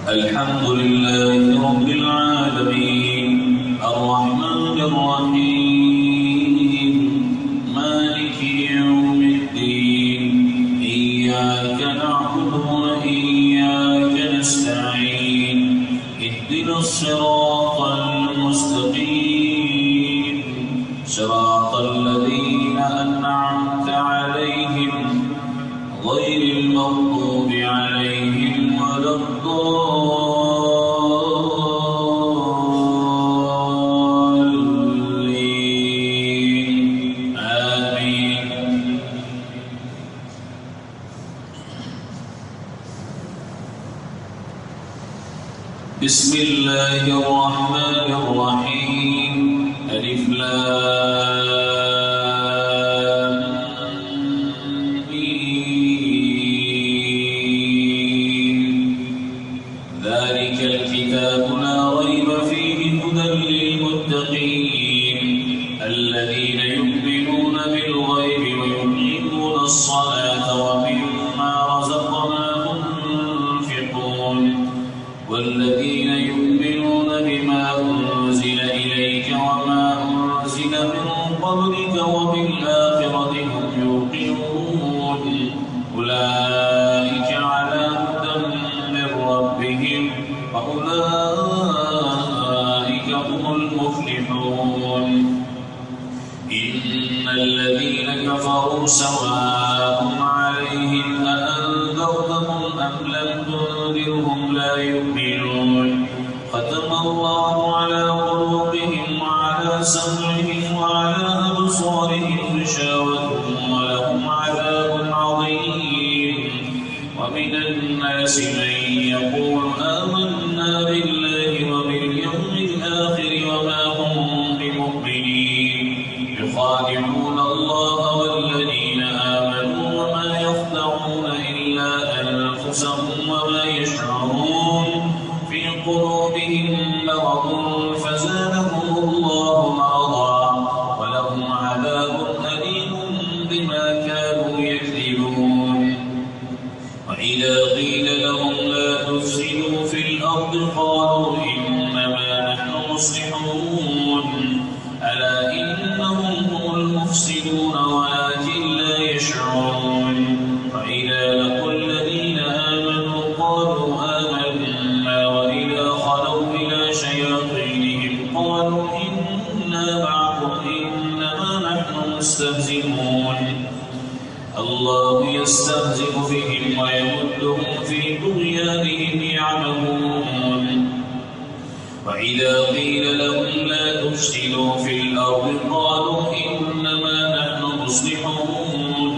الحمد لله رب العالمين الرحمن الرحيم مالك يوم الدين إياك نعبد وإياك نستعين اهدنا الصراط المستقيم صراط الذين أنعمت عليهم غير المغضوب عليهم ولا الضالين آمين. بسم الله الرحمن الرحيم ألف لام ذلك الكتاب لا ريب فيه هدى للمتقين الذين يؤمنون بالغيب ويقيمون الصلاة ومما رزقناهم ينفقون والذين يؤمنون بما أنزل إليك وما أنزل من قبلك وبالآخرة هم يوقنون أولئك على هدى من ربهم وأولئك هم المفلحون. إن الذين كفروا سواء عليهم أأنذرتهم أم لم تنذرهم لا يؤمنون ختم الله على قلوبهم وعلى سمعهم وعلى أبصارهم غشاوة ولهم عذاب عظيم. ومن الناس من يقول آمنا بالله وباليوم الآخر وما هم بمؤمنين يخادعون الله والذين آمنوا وما يخدعون إلا أنفسهم وما يشعرون في قلوبهم مرض فزادهم الله مرضا ولهم عذاب أليم بما كانوا يكذبون. وإذا قيل لهم لا تفسدوا في الأرض قالوا إنما نحن مصلحون ألا إنهم هم المفسدون ولكن لا يشعرون. وإذا لقوا الذين آمنوا قالوا آمنا وإذا خلوا إلى شياطينهم قالوا إنا معكم إنما نحن مستهزئون. الله يستهزئ بهم ويمدهم في طغيانهم يعمهون. وإذا قيل لهم لا تفسدوا في الأرض قالوا إنما نحن مصلحون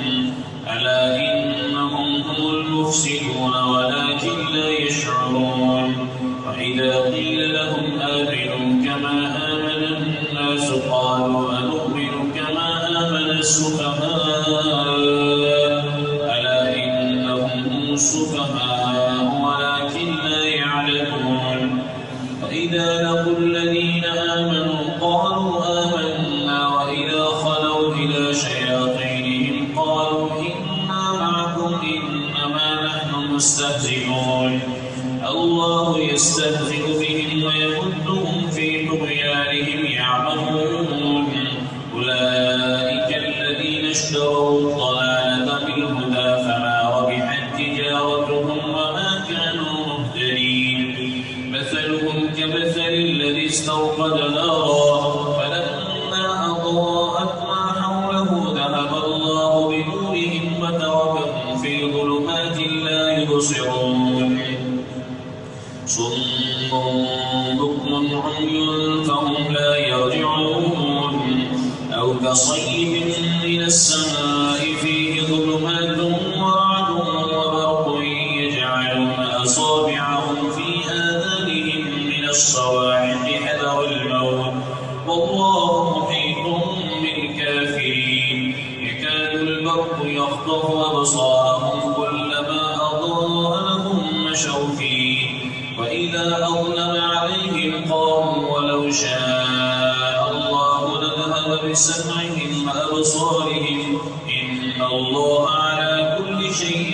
ألا إنهم هم المفسدون ولكن لا يشعرون. وإذا قيل لهم آمنوا كما آمن الناس قالوا أنؤمن كما آمن السفهاء ألا إنهم هم السفهاء ولكن لا يعلمون. وإذا لقوا الذين آمنوا قالوا آمنا وإذا خلوا إلى شياطينهم قالوا إنا معكم إنما نحن مستهزئون. الله يستهزئ بهم ويمدهم في طغيانهم يعمهون. أولئك الذين اشتروا الضلالة بالهدى فما ربحت تجارتهم وما كانوا مهتدين. مثلهم كمثل الذي استوقد نارا فلما أضاءت ما حوله ذهب الله بنورهم وتركهم في ظلمات لا يبصرون. صم بكم عمي فهم لا يرجعون أو كصيب من السماء فيه ظلمات ورعد وبرق يجعلون أصابعهم في آذانهم من الصواعق حذر الموت والله محيط بالكافرين. يكاد البرق يخطف أبصارهم كلما أضاء لهم مشوا فيه وإذا أظلم عليهم قاموا ولو شاء الله لذهب بسمعهم وأبصارهم إن الله على كل شيء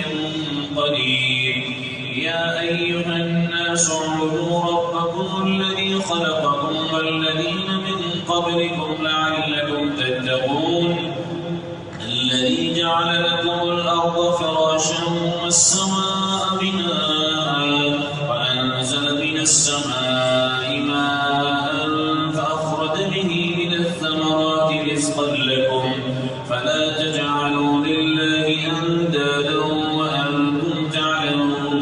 قدير. يا أيها الناس الناس اعبدوا ربكم الذي خلقكم والذين من قبلكم لعلكم تتقون الذي جعل لكم الأرض فراشا والسماء بناء وأنزل من السماء ماء فأخرج به من الثمرات رزقا لكم فلا تجعلوا لله أندادا وأنتم تعلمون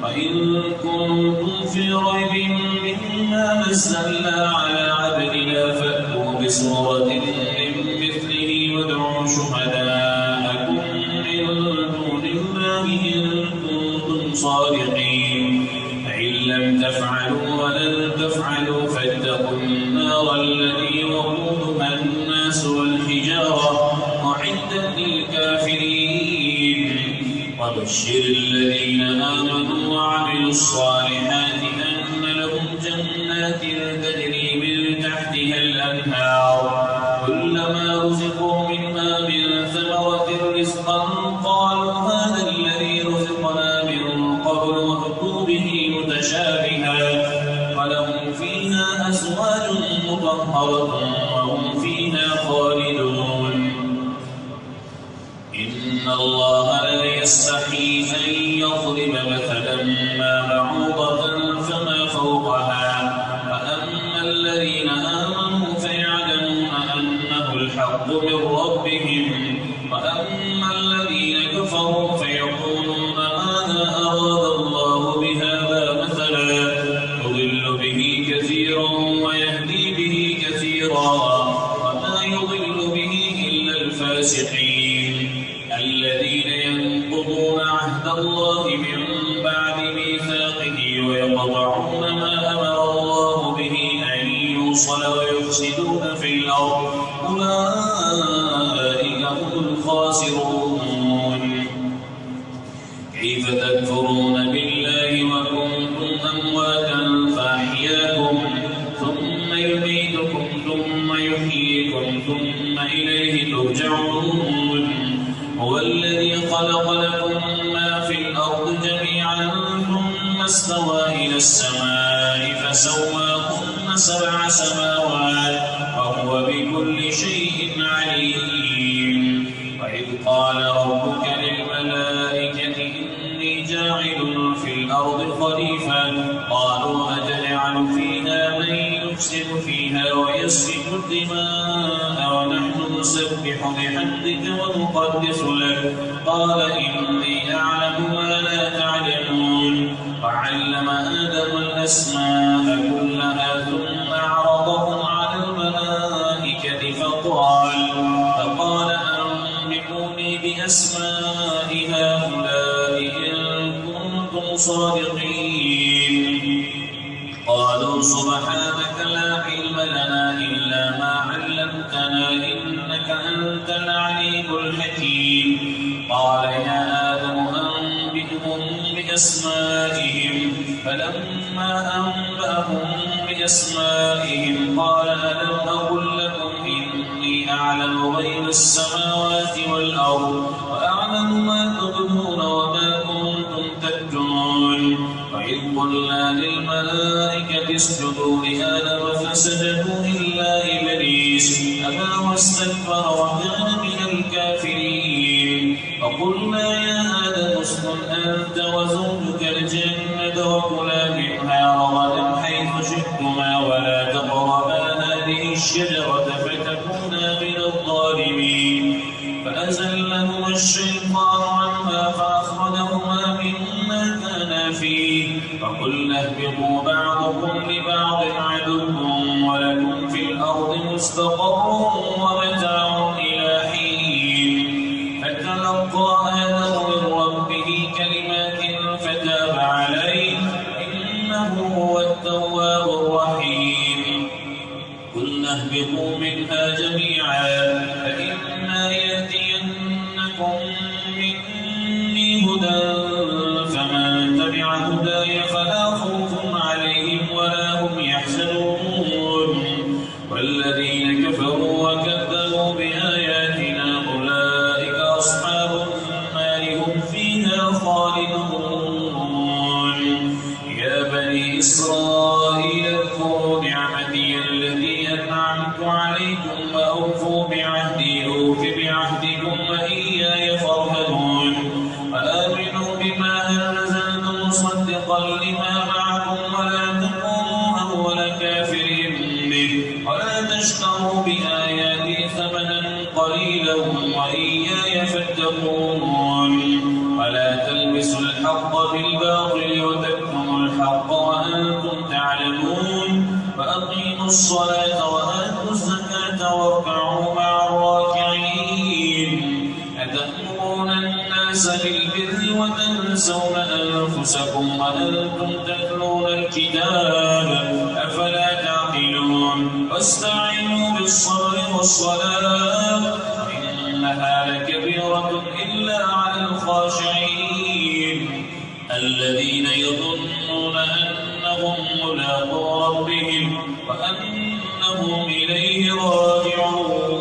وإن كنتم في ريب مما نزلنا على عبدنا فأتوا بسورة من مثله وادعوا شهداءكم من دون الله إن كنتم صادقين فإن لم تفعلوا ولن تفعلوا فاتقوا النار التي وقودها الناس والحجارة أعدت للكافرين وبشر الذين آمنوا وعملوا الصالحات أن لهم جنات تجري من تحتها الأنهار كلما رزقوا منها من ثمرة رزقا قالوا هذا الذي رزقنا من قبل وأتوا به متشابها ولهم فيها أزواج مطهرة وهم فيها خالدون إن الله لا يستحي أن يضرب مثلا ما بعوضة فما فوقها فأما الذين آمنوا فيعلمون أنه الحق من ربهم وأما الذين كفروا فيقولون ماذا أراد الله بهذا مثلا يضل به كثيرا ويهدي به كثيرا وما يضل به إلا الفاسقين الذين ينقضون عهد الله من بعد ميثاقه ويقطعون ما أمر الله به أن يوصل ويفسدون في الأرض أولئك هم الخاسرون كيف تكفرون بالله وكنتم أمواتا فأحياكم ثم يميتكم ثم يحييكم ثم إليه ترجعون هو الذي خلق لكم ما في الأرض جميعا ثم استوى إلى السماء فسواهن 7 سماوات وهو بكل شيء عليم وإذ قال ربك للملائكة إني جاعل في الأرض خليفة قالوا أتجعل فيها من يفسد فيها ويسفك الدماء ونحن نسبح بحمدك ونقدس لك قال إني أعلم ما لا تعلمون وعلم آدم الأسماء كلها ثم عرضهم على الملائكة فقال أنبئوني بأسماء هؤلاء إن كنتم صادقين قالوا سبحانك لا علم لنا إلا ما علمتنا إنك أنت العليم الحكيم قال يا آدم أنبئهم بأسمائهم فلما أنبأهم بأسمائهم قال ألم أقل لكم إني أعلم غيب السماوات والأرض وأعلم ما تبدون وما كنتم تكتمون وإذ قلنا للملائكة اسجدوا لآدم فسجدوا إلا إبليس أبى واستكبر وكان من الكافرين وقلنا يا آدم اسكن أنت وزوجك الجنة وكلا منها رغدا حيث شئتما ولا تقربا هذه الشجرة فتكونا من الظالمين فأزلهما الشيطان عنها فأخرجهما مما كانا فيه فقلنا اهبطوا بعضكم لبعض عدو ولكم في الأرض مستقر ومتاع إلى حين فتلقى آدم من ربه كلمات فتاب عليه إنه هو التواب الرحيم قلنا اهبطوا منها جميعا فإما يأتينكم مني هدى فمن تبع هداي فلا خوف عليهم ولا هم يحزنون والذين كفروا وكذبوا بآياتنا أولئك أصحاب النار هم فيها خالدون يا بني إسرائيل اذكروا نعمتي التي أنعمت عليكم وأوفوا بعهدي أوف بعهدكم وإياي فارهبون وآمنوا بما أنزلت مصدقا لما معكم ولا تكونوا أول كافر به ولا تشتروا بآياتي ثمنا قليلا وإياي فاتقون ولا تلبسوا الحق بالباطل وتكتموا الحق وأنتم تعلمون وأقيموا الصلاة وآتوا الزكاة واركعوا مع الراكعين أتأمرون الناس بالبر وتنسون أنفسكم وأنتم تتلون الكتاب أفلا تعقلون واستعينوا بالصبر والصلاة إنها لكبيرة إلا على الخاشعين الذين يظنون أنهم ملاقو ربهم وأنهم إليه راجعون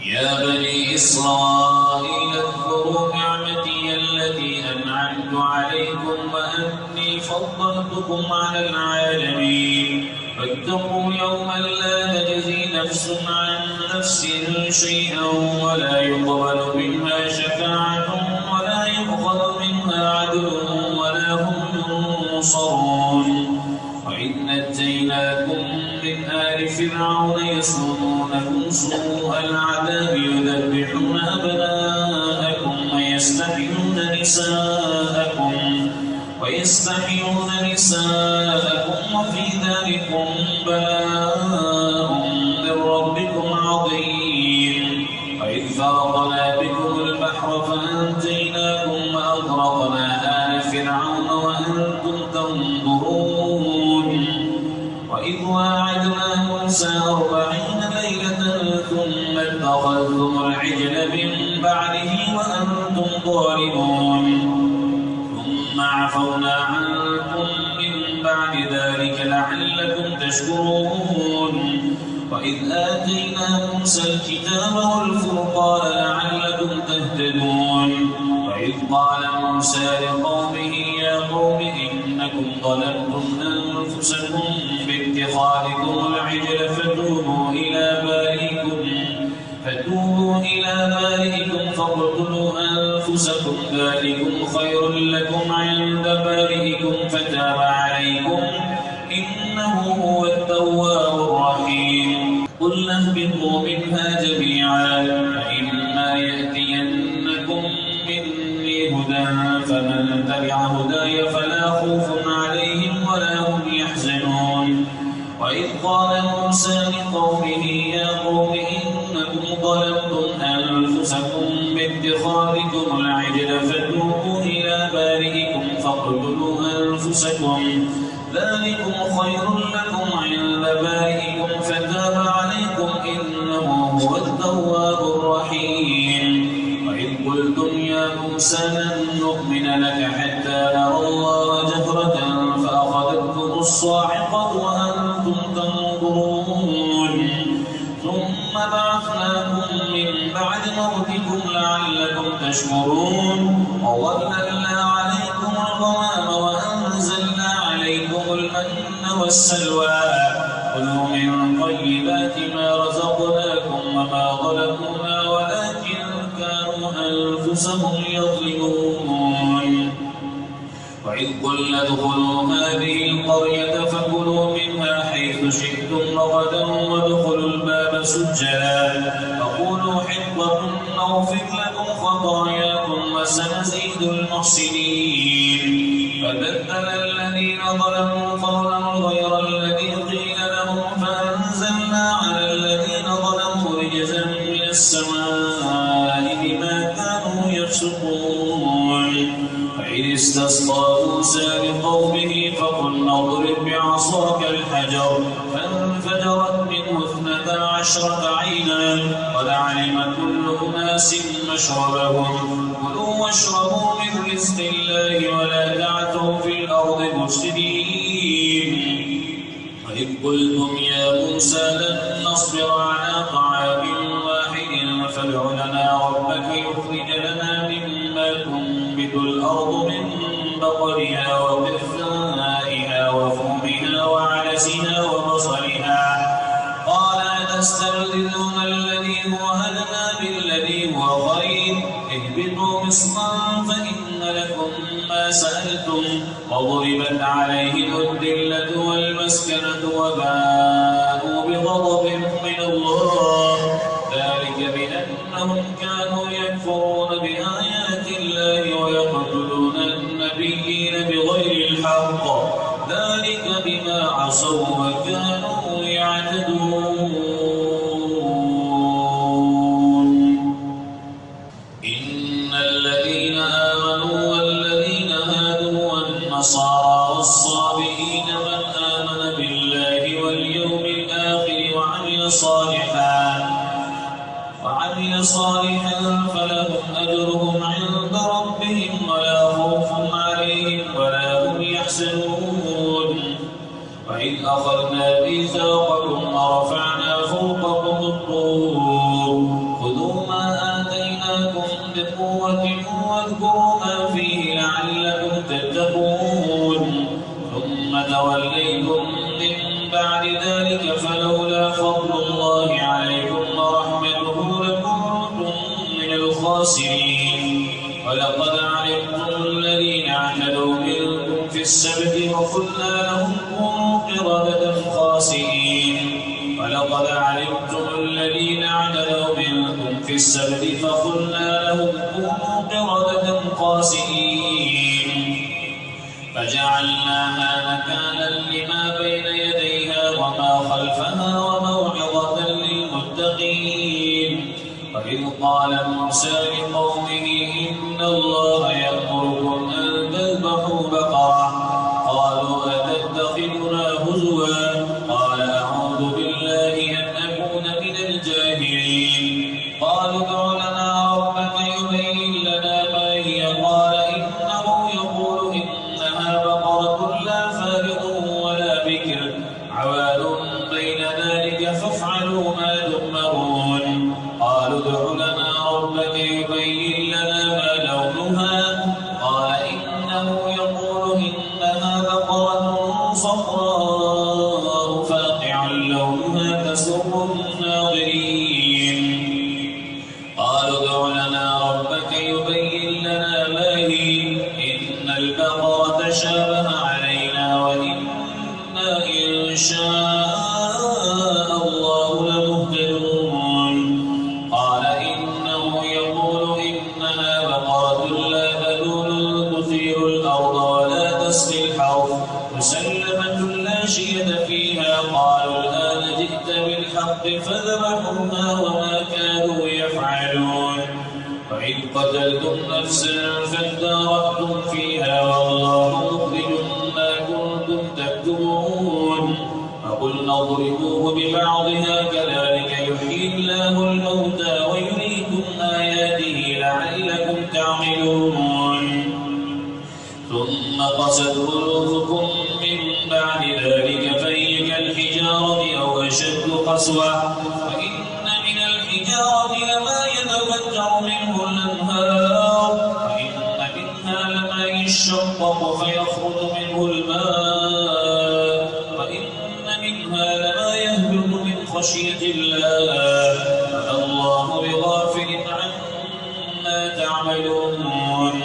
يا بني إسرائيل اذكروا نعمتي التي أنعمت عليكم وأني فضلتكم على العالمين واتقوا يوما لا تجزي نفس عن نفس شيئا ولا يقبل منها شفاعة ولا يؤخذ منها عدل ولا هم ينصرون وإذ نجيناكم من آل فرعون يسومونكم سوء العذاب يذبحون أبناءكم ويستحيون نساءكم وفي ذلكم بلاء من ربكم عظيم وإذ فرقنا بكم البحر فأنجيناكم وأغرقنا آل فرعون وأنتم تنظرون وإذ واعدنا موسى 40 ليلة ثم اتخذتم العجل من بعده وأنتم ظالمون ثم عفونا عنكم من بعد ذلك لعلكم تشكرون وإذ آتينا موسى الكتاب والفرقان لعلكم تهتدون وإذ قال موسى لقومه يا قوم إنكم ظلمتم أنفسكم باتخاذكم العجل فتوبوا إلى بارئكم فاقتلوا أنفسكم ذلكم خير لكم عند بارئكم فتاب عليكم إنه هو التواب الرحيم قل اهبطوا منها جميعا فإما يأتينكم مني هدى فمن تبع هداي فلا خوف عليهم ولا هم يحزنون وإذ قال موسى لقومه يا قوم إنكم ظلمتم أنفسكم باتخاذكم العجل فتوبوا إلى بارئكم فاقتلوا أنفسكم ذلكم خير لكم عند بارئكم فتاب عليكم إنه هو التواب الرحيم وإذ قلتم يا موسى لن نؤمن لك حتى نرى الله جهرة فأخذتكم الصاعقة وأنتم تنظرون ثم بعثناكم من بعد موتكم لعلكم تشكرون وظللنا عليكم الغمام وأنزلنا عليكم المن والسلوى كلوا من طيبات ما رزقناكم وما ظلمونا ولكن كانوا أنفسهم يظلمون وإذ قلنا ادخلوا هذه القرية فكلوا منها حيث شئتم رغدا وادخلوا الباب سجدا وقولوا حطة نغفر لكم خطاياكم وسنزيد المحسنين فبدل الذين ظلموا قولا غير الذي قيل لهم فأنزلنا على الذين ظلموا رجزا من السماء بما كانوا يفسقون فإذ استسقى موسى لقومه فقلنا اضرب بعصاك الحجر فانفجرت منه 12 عينا قد علم كل أناس مشربهم كلوا واشربوا من رزق الله ولا تعثوا في الأرض مفسدين وإذ قلتم يا موسى لن نصبر على طعام واحد فادع لنا ربك يخرج لنا مما تنبت الأرض الأرض من بقرها وقثائها وفومها وعدسها وبصلها قال أتستبدلون الذي هو أدنى بالذي هو خير اهبطوا مصرا فإن لكم ما سألتم وضربت عليهم الذلة والمسكنة وباءوا بغضب من الله ذلك بأنهم كانوا يكفرون بآيات الله ويقتلون النبيين بغير الحق ذلك بما عصوا وكانوا يعتدون إن الذين آمنوا والذين هادوا والنصارى والصابئين من آمن بالله واليوم الآخر وعمل صالحا فلهم أجرهم عند ربهم ولا خوف عليهم ولا هم يحزنون وإذ أخذنا ميثاقكم ورفعنا فوقكم الطور خذوا ما آتيناكم بقوة واذكروا ما فيه لعلكم تتقون ثم توليتم من بعد ذلك فلولا فضل الله عليكم ورحمته لكنتم من الخاسرين ولقد علمتم الذين اعتدوا منكم في السبت وقلنا لهم كونوا قردة خاسئين ولقد علمتم الذين اعتدوا منكم في السبت فقلنا لهم كونوا قردة خاسئين فجعلناها نكالا لما بين يديها وما خلفها وموعظة للمتقين وإذ قال موسى لقومه إن الله يأمركم أن تذبحوا بقرة قالوا أتتخذنا هزوا قال أعوذ بالله أن أكون من الجاهلين قالوا ادع لنا ربك يبين لنا ما هي قال إنه يقول إنها بقرة لا فارض ولا بكر عوان بين ذلك فافعلوا ما تؤمرون قالوا ادع لنا ربك يبين لنا ما لونها قال إنه يقول إنها بقرة صفراء فاقع لونها تسر الناظرين قالوا ادع لنا ربك يبين لنا ما هي إن البقرة شابه علينا وإنا إن شاء الله لمهتدون قال إنه يقول إنها بقرة لا ذلول تثير الأرض ولا تسقي الحرث مسلمة لا شية فيها قالوا الآن جئت بالحق فذبحوها وما كانوا يفعلون وإذ قتلتم نفسا فادارأتم فيها والله مخرج ما كنتم تكتمون فقلنا اضربوه ببعضها كذلك يحيي الله الموتى ويريكم آياته لعلكم تعقلون ثم قست قلوبكم من بعد ذلك فهي كالحجارة أو أشد قسوة وإن من الحجارة لما يتفجر منه الأنهار وإن منها لما يشقق فيخرج منه الماء وإن منها لما يهبط من خشية الله وما الله بغافل عما تعملون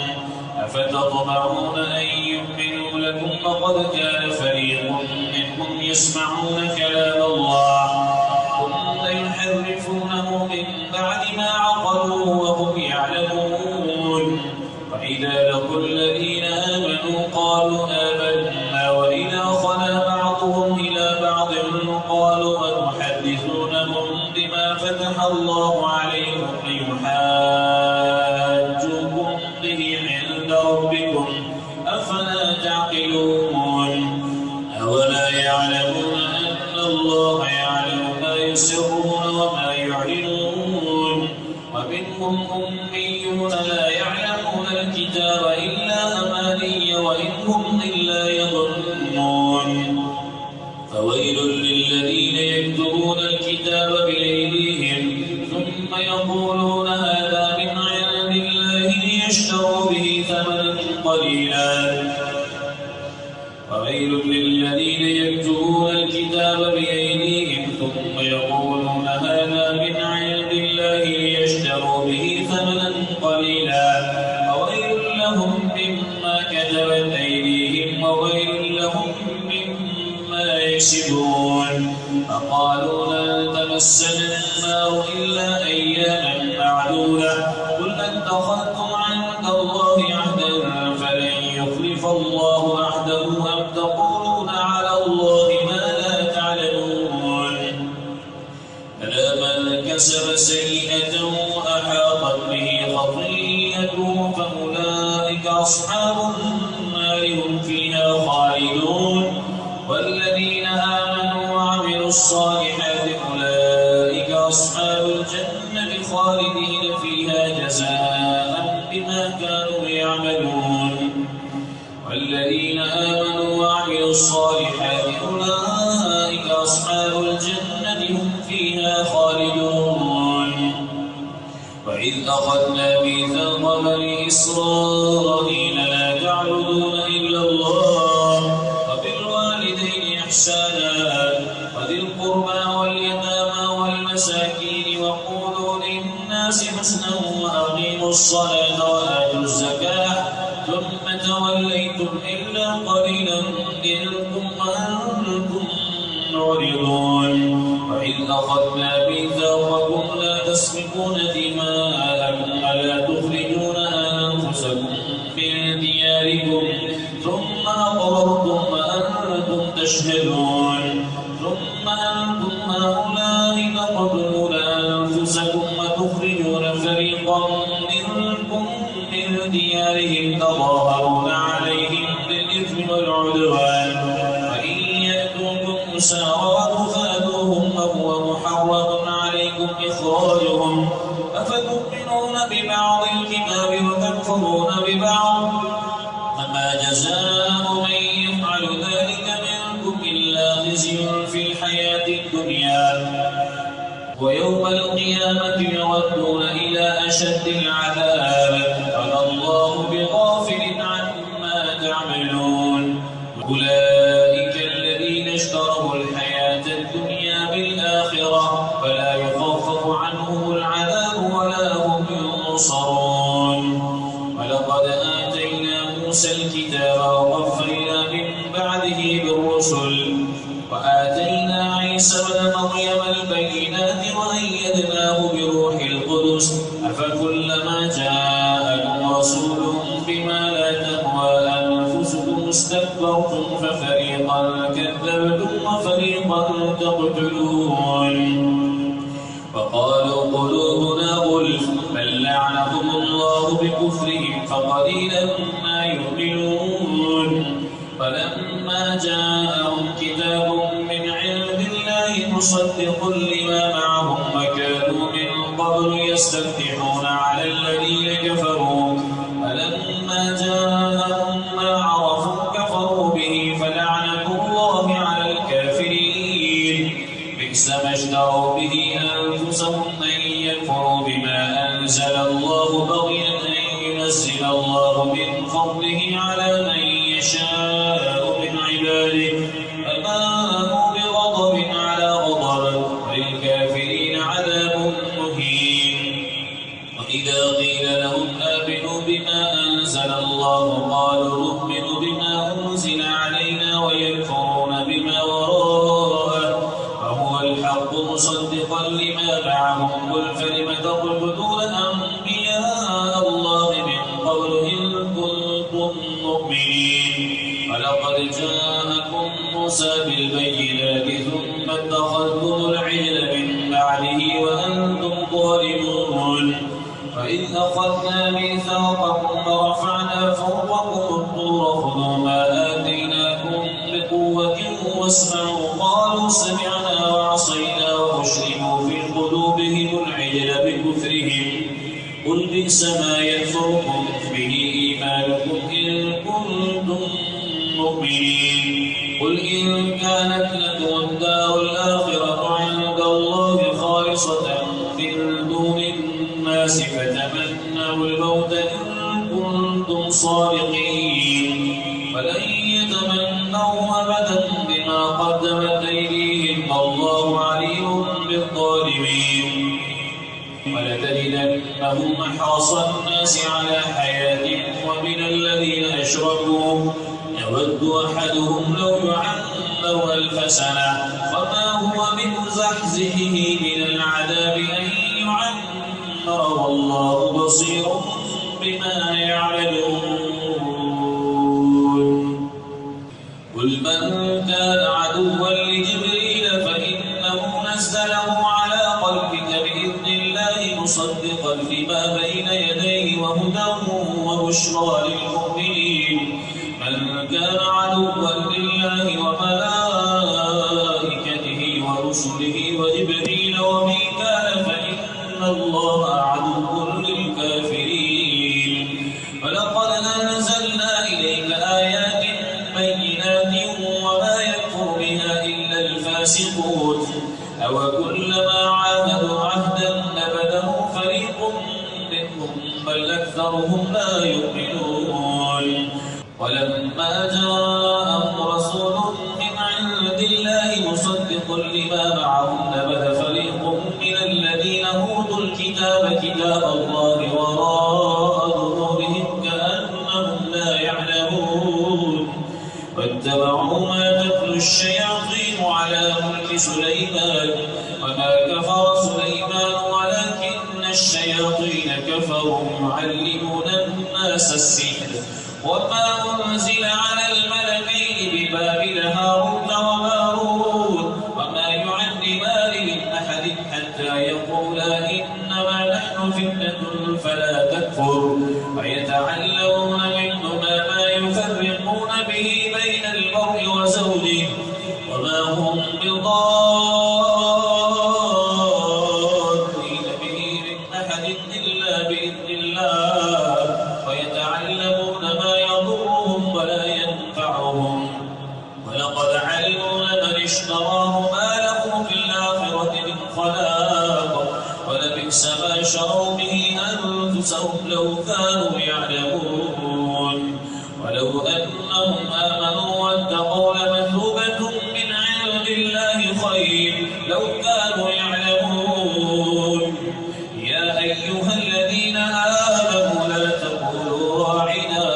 أفتطمعون أن يؤمنوا لكم وقد كان فريق منهم يسمعون كلام الله ثم يحرفونه من بعد ما عقلوه وهم يعلمون وإذا لقوا الذين آمنوا قالوا آمنا وإذا خلا بعضهم إلى بعض قالوا أتحدثونهم بما فتح الله عليكم ليحاجوكم به عند ربكم أفلا تعقلون أولا يعلمون أن الله يعلم ما يسرون وما يعلنون ومنهم أميون لا يعلمون الكتاب إلا أماني وإن هم إلا يظنون فويل للذين يكتبون الكتاب بأيديهم ثم يقولون هذا من عند الله ليشتروا به ثمنا قليلا وويل للذين يكتبون الكتاب بأيديهم ثم يقولون هذا من عند الله ليشتروا به ثمنا قليلا وويل لهم مما كتبت أيديهم وويل لهم مما يكسبون فقالوا لن تمسنا النار إلا أياما معدودة قل أتخذتم عند الله عهدا فلن يخلف الله عهده أم تقولون على الله ما لا تعلمون ألا من كسب سيئة وأحاطت به خطيئته فأولئك أصحاب النار هم فيها خالدون والذين آمنوا وعملوا الصالحات أولئك أصحاب الجنة خالدين فيها جزاء بما كانوا يعملون والذين آمنوا وعملوا الصالحات أولئك أصحاب الجنة هم فيها خالدون وإذ أخذنا ميثاق بني إسرائيل لا تعبدون إلا الله وبالوالدين إحسانا وذي القربى واليتامى والمساكين وقولوا للناس حسنا وأقيموا الصلاة وآتوا الزكاة ثم توليتم إلا قليلا منكم وأنتم معرضون وإذ أخذنا ميثاقكم لا تسفكون دماءكم ولا تخرجون أنفسكم من دياركم ثم أقررتم وأنتم تشهدون ثم أنتم هؤلاء تقتلون أنفسكم وتخرجون فريقا منكم من ديارهم تظاهرون عليهم بالإثم والعدوان وإن يأتوكم أسارى تفادوهم وهو محرم عليكم إخراجهم أفتؤمنون ببعض الكتاب وتكفرون ببعض فما جزاء من يفعل ذلك منكم إلا خزي في الحياة الدنيا ويوم القيامة يردون إلى أشد العذاب وما الله بغافل عما تعملون أولئك الذين اشتروا الحياة الدنيا بالآخرة فلا يخفف عنهم العذاب ولا هم ينصرون ولقد آتينا موسى الكتاب وقفينا من بعده بالرسل وآتينا عيسى ابن مريم البينات وأيدناه بروح القدس أفكلما جاءكم رسول بما لا تهوى أنفسكم استكبرتم ففريقا كذبتم وفريقا تقتلون وقالوا قلوبنا غلف بل لعنهم الله بكفرهم فقليلا ما يؤمنون فلما جاءهم كتاب من عند الله مصدق لما معهم وكانوا من قبل يستفتحون على الذين كفروا فلما جاءهم ما عرفوا كفروا به فلعنة الله على الكافرين بئس ما اشتروا به أنفسهم أن يكفروا بما أنزل الله بغيا أن ينزل الله من فضله على من يشاء من عباده فباءوا بغضب على غضب وللكافرين عذاب مهين وإذا قيل لهم آمنوا بما أنزل الله قالوا نؤمن بما أنزل علينا ويكفرون بما وراءه وهو الحق مصدقا لما معهم قل فلم تقتلون أنبياء الله من قبل إن كنتم مؤمنين ولقد جاءكم موسى بالبينات ثم اتخذتم العجل من بعده وأنتم ظالمون وإذ أخذنا ميثاقكم ورفعنا فوقكم الطور خذوا ما آتيناكم بقوة واسمعوا قالوا سمعنا وعصينا وأشربوا في قلوبهم العجل بكفرهم قل بئس ما يكفركم به إيمانكم إن كنتم مؤمنين قل إن كانت لكم الدار الآخرة عند الله خالصة من دون الناس فتمنوا الموت إن كنتم صادقين الظالمين فلن يتمنوا أبدا بما قدمت أيديهم والله عليم بالظالمين ولتجدنهم أحرص الناس على حياة ومن الذين أشركوا يود أحدهم لو يعمر 1000 سنة وما هو بمزحزحه من العذاب أن يعمر والله بصير بما يعملون قل من كان عدوا لجبريل فإنه نزله على قلبك بإذن الله مصدقا لما بين يديه وهدى وبشرى للمؤمنين من كان عدوا لله وملائكته ورسله وجبريل وميكال فإن الله عدو للكافرين ولقد أنزلنا إليك آيات بينات وما يكفر بها إلا الفاسقون أوكلما عاهدوا عهدا نبذه فريق منهم بل أكثرهم لا يؤمنون ولما جاءهم رسول من عند الله مصدق لما معهم نبذ فريق من الذين أوتوا الكتاب كتاب الله وراء ظهورهم كأنهم لا يعلمون واتبعوا ما تتلو الشياطين على ملك سليمان وما كفر سليمان ولكن الشياطين كفروا يعلمون الناس السحر وما أنزل على الملكين ببابل هاروت وماروت وما يعلمان من أحد حتى يقولا إنما نحن فتنة فلا تكفر ويتعلمون منهما ما يفرقون به بين المرء وزوجه وما هم بضارين به من أحد إلا بإذن الله ويتعلمون ما يضرهم ولا ينفعهم ولقد علموا لمن اشتراه ما له في الآخرة من خلاق ولبئس ما شروا به أنفسهم لو كانوا يعلمون ولو أنهم آمنوا واتقوا لمثوبة من عند الله خير لو كانوا يعلمون يا أيها الذين آمنوا لا تقولوا راعنا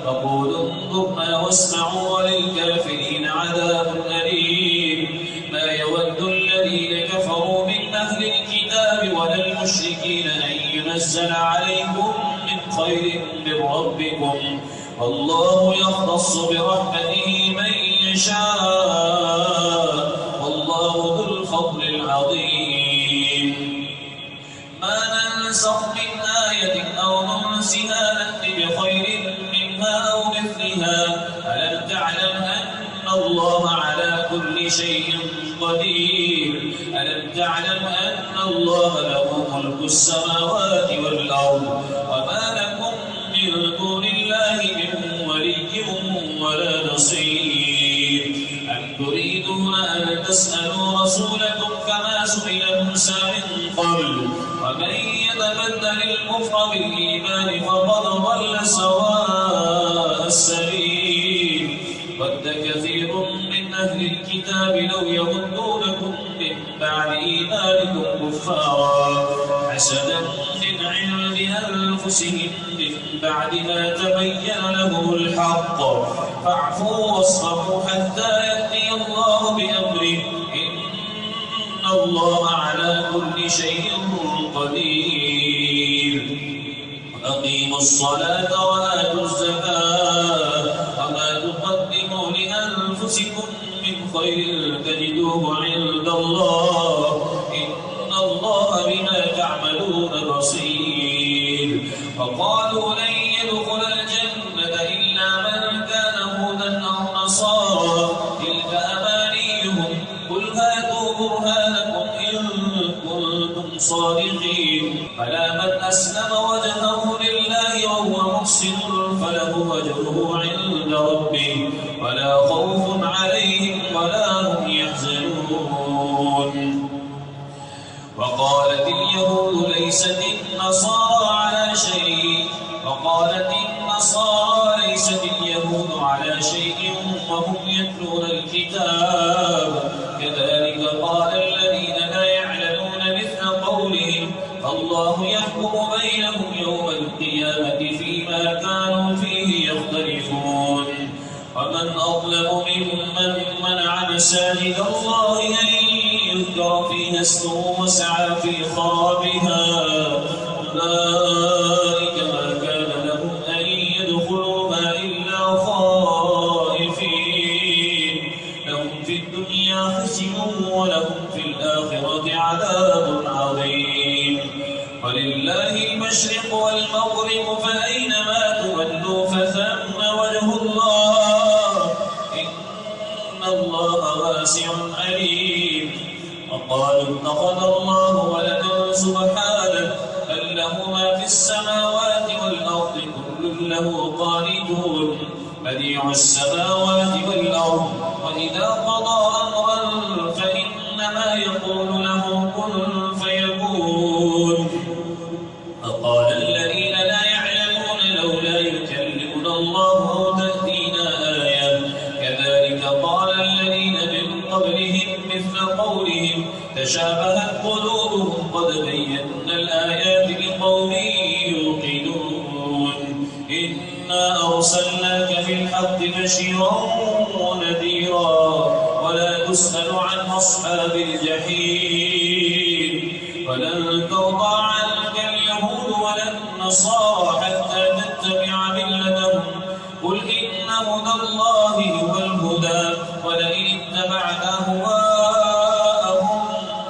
وقولوا انظرنا واسمعوا وللكافرين عذاب أليم ما يود الذين كفروا من أهل الكتاب ولا المشركين أن ينزل عليكم من خير من ربكم والله يختص برحمته من يشاء والله ذو الفضل العظيم ما ننسخ من آية أو ننسها نأت بخير منها أو مثلها ألم تعلم أن الله على كل شيء قدير ألم تعلم أن الله له ملك السماوات والأرض وما لكم من دون الله من ولي ولا نصير أم تريدون أن تسألوا رسولكم كما سئل موسى من قبل ومن يتبدل الكفر بالإيمان فقد ضل سواء السبيل ود كثير من أهل الكتاب لو يردونكم من بعد إيمانكم كفارا حسدا من عند أنفسهم من بعد ما تبين لهم الحق فاعفوا واصفحوا حتى يأتي الله بأمره إن الله على كل شيء قدير أقيموا الصلاة وآتوا الزكاة وما تقدموا لأنفسكم من خير تجدوه عند الله إن الله بما تعملون بصير وقالوا لن يدخل الجنة إلا من كان هودا أو نصارى تلك أمانيهم قل هاتوا برهانكم إن كنتم صادقين فلا من أسلم وجهه لله وهو محسن فله أجره عند ربه ولا خوف عليهم ولا هم يحزنون وقالت اليهود ليست النصارى على شيء وقالت النصارى ليست اليهود على شيء وهم يتلون الكتاب كذلك قال الذين لا يعلمون مثل قولهم الله يحكم بينهم يوم القيامة فيما كانوا فيه يختلفون ومن أظلم ممن منع مساجد الله أن يذكر فيها اسمه وسعى في خرابها أولئك ما كان لهم أن يدخلوها إلا خائفين لهم في الدنيا خزي ولهم في الآخرة عذاب عظيم ولله المشرق والمغرب فأينما تولوا فثم وجه الله إن الله واسع عليم وقالوا اتخذ الله ولدا سبحانه بل له ما في السماوات والأرض كل له قانتون بديع السماوات والأرض وإذا قضى أمرا فإنما يقول له كن فيكون فقال الذين لا يعلمون لولا يكلمنا الله أو تأتينا آية كذلك قال الذين من قبلهم مثل قولهم تشابهت قلوبهم قد بينا الآيات لقوم يوقنون إنا أرسلناك بالحق بشيرا ونذيرا ولا تسأل عن أصحاب الجحيم ولن ترضى عنك اليهود ولا النصارى حتى تتبع ملتهم قل إن هدى الله هو الهدى ولئن اتبعت أهواءهم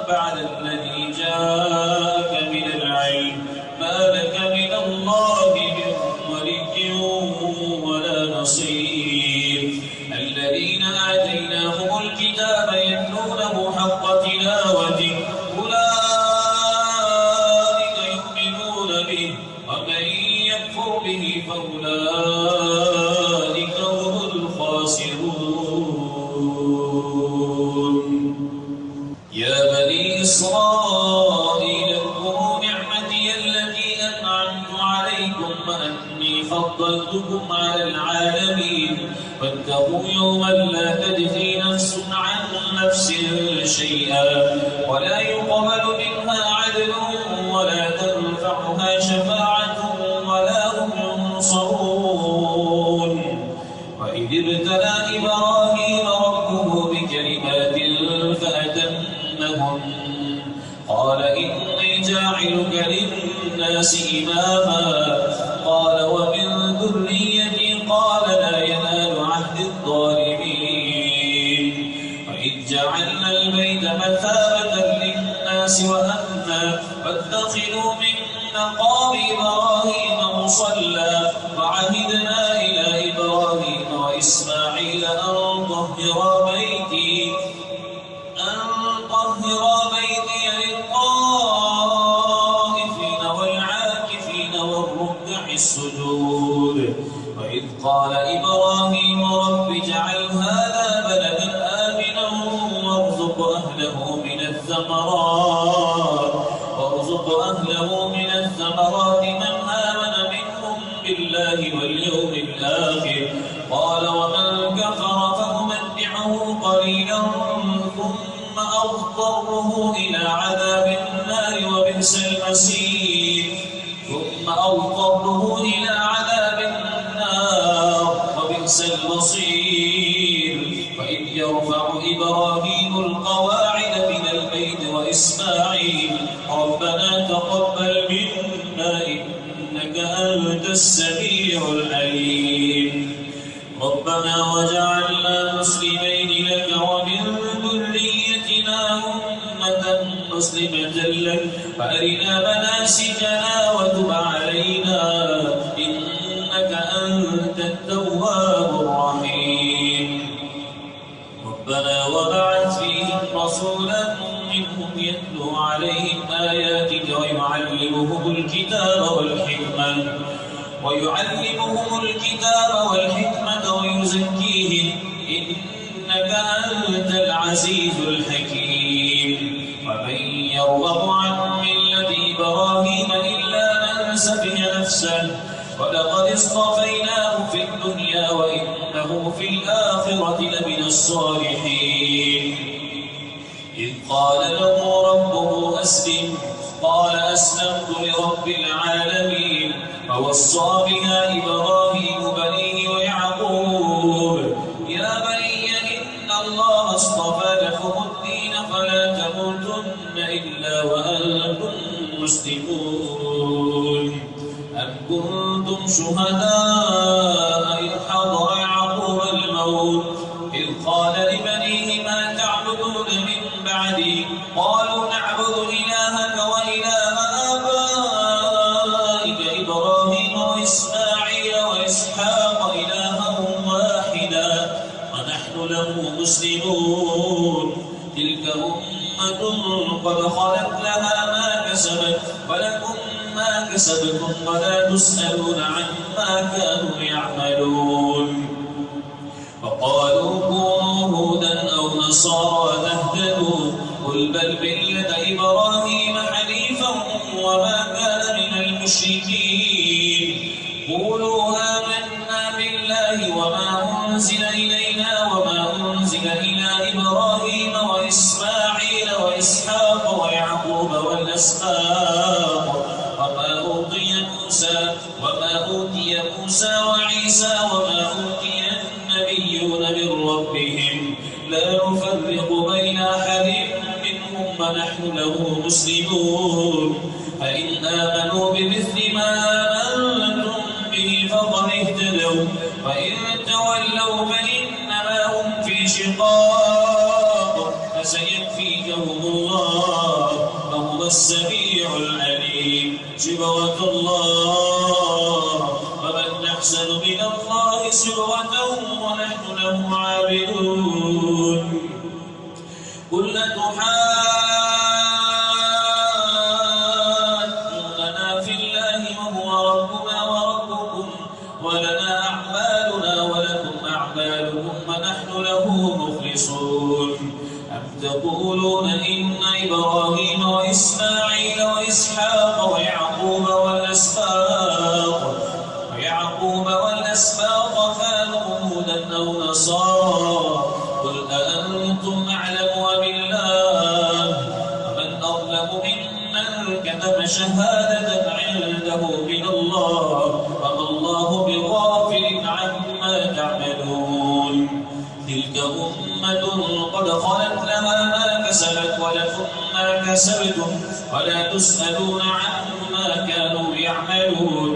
بعد الذي جاءك من العلم ما لك من الله من ولي ولا نصير الذين آتيناهم الكتاب يتلونه حق تلاوته أولئك يؤمنون به ومن يكفر به فأولئك هم الخاسرون يا بني إسرائيل اذكروا نعمتي التي أنعمت عليكم وأني فضلتكم على العالمين واتقوا يوما لا تجزي نفس عن نفس شيئا ولا يقبل منها عدل ولا تنفعها شفاعة ولا هم ينصرون وإذ ابتلى إبراهيم ربه بكلمات فأتمهن قال إني جاعلك للناس إماما قال ومن ذريتي قال لا ينال عهد الظالمين وإذ جعلنا البيت مثابة للناس وأمنا واتخذوا من مقام إبراهيم مصلى وعهدنا إلى إبراهيم وإسماعيل أن طهرا بيتي للطائفين والعاكفين والركع السجود وإذ قال إبراهيم رب اجعل هذا بلدا آمنا وارزق أهله من الثمرات من آمن منهم بالله واليوم الآخر قال ومن كفر فأمتعه قليلا ثم أضطره إلى عذاب النار وبئس المصير وإذ يرفع إبراهيم القواعد من البيت وإسماعيل ربنا تقبل منا إنك أنت السميع العليم ربنا وجعلنا مسلمين لك ومن ذريتنا أمة مسلمة لك فأرنا مناسكنا وتب علينا إنك أنت التواب الرحيم ربنا وبعث فيهم رسولا منهم يتلو عليهم آياتك ويعلمهم الكتاب والحكمة ويزكيهم إنك أنت العزيز الحكيم ومن يرغب عن ملة إبراهيم إلا من سفه نفسه ولقد اصطفيناه في الدنيا وإنه في الآخرة لمن الصالحين. إذ قال له ربه أسلم قال أسلمت لرب العالمين. فوصى بها إبراهيم بنيه ويعقوب يا بني إن الله اصطفى لكم الدين فلا تموتن إلا وأنتم مسلمون. أم كنتم شهداء إذ حضر يعقوب الموت إذ قال لبنيه ما تعبدون من بعدي قالوا نعبد إلهك وإله آبائك إبراهيم وإسماعيل وإسحاق إلها واحدا ونحن له مسلمون. تلك أمة قد خلت لها ما كسبت ولكم ما كسبتم ولا تسألون عما كانوا يعملون. فقالوا كونوا هودا أو نصارى تهتدوا قل بل ملة إبراهيم حنيفا وما كان من المشركين. قولوا آمنا بالله وما أنزل إلينا وما أنزل إلى إبراهيم وإسماعيل وإسحاق ويعقوب والأسباط وما أوتي موسى وعيسى وما أوتي النبيون من ربهم لا نفرق بين أحد منهم ونحن له مسلمون. فإن آمنوا بمثل ما آمنتم به فقد اهتدوا وإن تولوا فإنما هم في شقاق فسيكفيكهم الله وهو السميع العليم. صبغة الله ومن أحسن من الله صبغة ونحن له عابدون. قل أتحاجوننا في الله وهو ربنا وربكم ولنا أعمالنا ولكم أعمالكم ونحن له مخلصون. أم تقولون إن إبراهيم وإسماعيل وإسحاق ويعقوب والأسباط كانوا هودا أو نصارى قل أأنتم أعلم أم الله ومن أظلم ممن كتم شهادة عنده من الله وما الله بغافل عما تعملون. تلك أمة قد خلت لها ما كسبت ولكم ما كسبتم ولا تسألون عما كانوا يعملون.